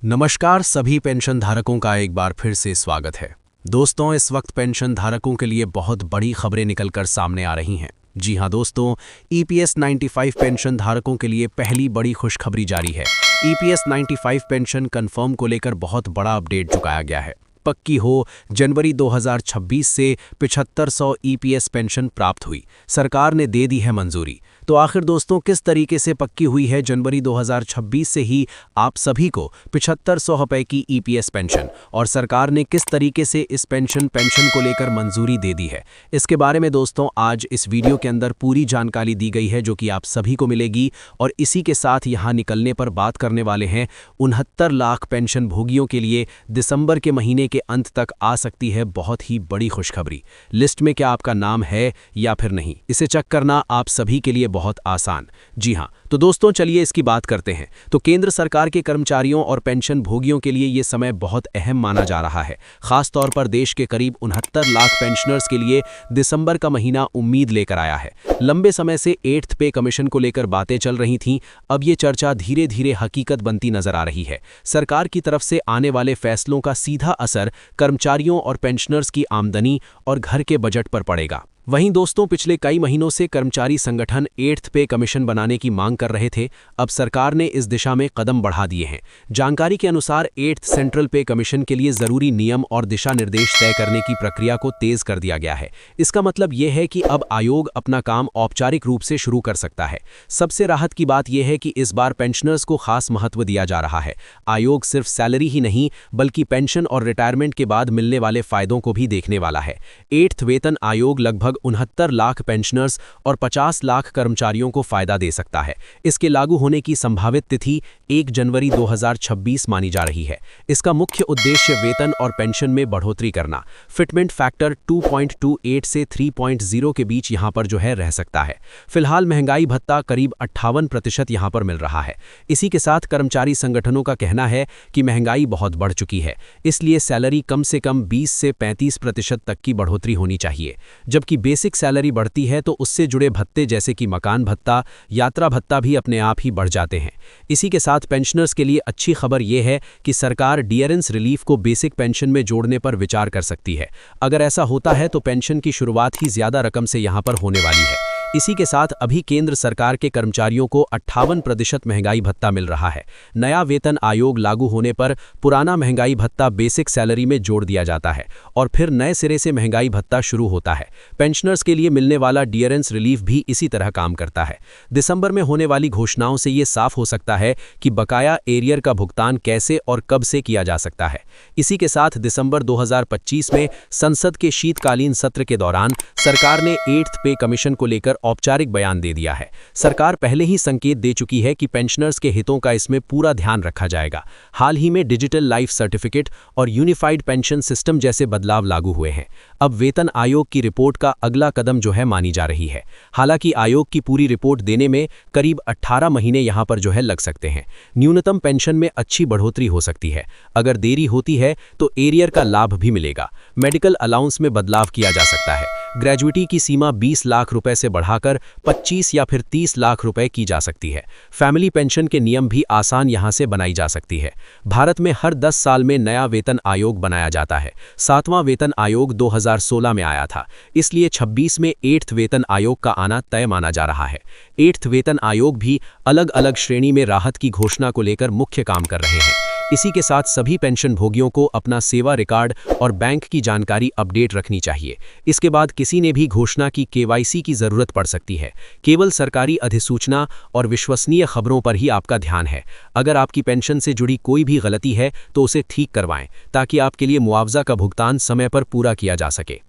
नमस्कार सभी पेंशन धारकों का एक बार फिर से स्वागत है। दोस्तों, इस वक्त पेंशन धारकों के लिए बहुत बड़ी खबरें निकलकर सामने आ रही हैं। जी हां दोस्तों, ईपीएस 95 पेंशन धारकों के लिए पहली बड़ी खुशखबरी जारी है। ईपीएस 95 पेंशन कंफर्म को लेकर बहुत बड़ा अपडेट चुकाया गया है। पक्की हो, जनवरी 2026 से 7500 ईपीएस पेंशन प्राप्त हुई, सरकार ने दे दी है मंजूरी। तो आखिर दोस्तों किस तरीके से पक्की हुई है जनवरी 2026 से ही आप सभी को 7500 रुपए की ईपीएस पेंशन, और सरकार ने किस तरीके से इस पेंशन को लेकर मंजूरी दे दी है, इसके बारे में दोस्तों आज इस वीडियो के अंदर पूरी जानकारी दी गई है जो कि आप सभी को मिलेगी। और इसी के साथ यहाँ निकलने पर बात करने वाले हैं 69 लाख पेंशन भोगियों के लिए दिसंबर के महीने के अंत तक आ सकती है बहुत ही बड़ी खुशखबरी। लिस्ट में क्या आपका नाम है या फिर नहीं, इसे चेक करना आप सभी के लिए बहुत आसान। जी हां, तो दोस्तों चलिए इसकी बात करते हैं। तो केंद्र सरकार के कर्मचारियों और पेंशन भोगियों के लिए ये समय बहुत अहम माना जा रहा है। खास तौर पर देश के करीब 69 लाख पेंशनर्स के लिए दिसंबर का महीना उम्मीद लेकर आया है। लंबे समय से 8th पे कमीशन को लेकर बातें चल रही थीं, अब ये चर्चा धीरे धीरे हकीकत बनती नजर आ रही है। सरकार की तरफ से आने वाले फैसलों का सीधा असर कर्मचारियों और पेंशनर्स की आमदनी और घर के बजट पर पड़ेगा। वहीं दोस्तों पिछले कई महीनों से कर्मचारी संगठन 8th पे कमीशन बनाने की मांग कर रहे थे, अब सरकार ने इस दिशा में कदम बढ़ा दिए हैं। जानकारी के अनुसार 8th सेंट्रल पे कमीशन के लिए जरूरी नियम और दिशा निर्देश तय करने की प्रक्रिया को तेज कर दिया गया है। इसका मतलब यह है कि अब आयोग अपना काम औपचारिक रूप से शुरू कर सकता है। सबसे राहत की बात यह है कि इस बार पेंशनर्स को खास महत्व दिया जा रहा है। आयोग सिर्फ सैलरी ही नहीं बल्कि पेंशन और रिटायरमेंट के बाद मिलने वाले फायदों को भी देखने वाला है। 8th वेतन आयोग लगभग 69 लाख पेंशनर्स और 50 लाख कर्मचारियों को फायदा दे सकता है। इसके लागू होने की संभावित तिथि 1 जनवरी 2026 मानी जा रही है। इसका मुख्य उद्देश्य वेतन और पेंशन में बढ़ोतरी करना। फिटमेंट फैक्टर 2.28 से 3.0 के बीच यहां पर जो है रह सकता है। फिलहाल महंगाई भत्ता करीब 58% यहां पर मिल रहा है। इसी के साथ कर्मचारी संगठनों का कहना है कि महंगाई बहुत बढ़ चुकी है, इसलिए सैलरी कम से कम 20 से 35% तक की बढ़ोतरी होनी चाहिए। जबकि बेसिक सैलरी बढ़ती है तो उससे जुड़े भत्ते जैसे कि मकान भत्ता, यात्रा भत्ता भी अपने आप ही बढ़ जाते हैं। इसी के साथ पेंशनर्स के लिए अच्छी खबर यह है कि सरकार डियरेंस रिलीफ को बेसिक पेंशन में जोड़ने पर विचार कर सकती है। अगर ऐसा होता है तो पेंशन की शुरुआत ही ज्यादा रकम से यहां पर होने वाली है। इसी के साथ अभी केंद्र सरकार के कर्मचारियों को 58% महंगाई भत्ता मिल रहा है। नया वेतन आयोग लागू होने पर पुराना महंगाई भत्ता बेसिक सैलरी में जोड़ दिया जाता है और फिर नए सिरे से महंगाई भत्ता शुरू होता है। पेंशनर्स के लिए मिलने वाला डियरेंस रिलीफ भी इसी तरह काम करता है। दिसंबर में होने वाली घोषणाओं से ये साफ हो सकता है कि बकाया एरियर का भुगतान कैसे और कब से किया जा सकता है। इसी के साथ दिसंबर 2025 में संसद के शीतकालीन सत्र के दौरान सरकार ने 8th पे कमीशन को लेकर औपचारिक बयान दे दिया है। सरकार पहले ही संकेत दे चुकी है कि पेंशनर्स के हितों का इसमें पूरा ध्यान रखा जाएगा। हाल ही में डिजिटल लाइफ सर्टिफिकेट और यूनिफाइड पेंशन सिस्टम जैसे बदलाव लागू हुए हैं। अब वेतन आयोग की रिपोर्ट का अगला कदम जो है मानी जा रही है। हालांकि आयोग की पूरी रिपोर्ट देने में करीब 18 महीने यहां पर जो है लग सकते हैं। न्यूनतम पेंशन में अच्छी बढ़ोतरी हो सकती है। अगर देरी होती है तो एरियर का लाभ भी मिलेगा। मेडिकल अलाउंस में बदलाव किया जा सकता है। ग्रेजुएटी की सीमा 20 लाख रुपए से बढ़ाकर 25 या फिर 30 लाख रुपए की जा सकती है। फैमिली पेंशन के नियम भी आसान यहां से बनाई जा सकती है। भारत में हर 10 साल में नया वेतन आयोग बनाया जाता है। 7वां वेतन आयोग 2016 में आया था, इसलिए 26 में 8th वेतन आयोग का आना तय माना जा रहा है। 8th वेतन आयोग भी अलग अलग श्रेणी में राहत की घोषणा को लेकर मुख्य काम कर रहे हैं। इसी के साथ सभी पेंशन भोगियों को अपना सेवा रिकॉर्ड और बैंक की जानकारी अपडेट रखनी चाहिए। इसके बाद किसी ने भी घोषणा की केवाईसी की जरूरत पड़ सकती है। केवल सरकारी अधिसूचना और विश्वसनीय खबरों पर ही आपका ध्यान है। अगर आपकी पेंशन से जुड़ी कोई भी गलती है तो उसे ठीक करवाएं ताकि आपके लिए मुआवजा का भुगतान समय पर पूरा किया जा सके।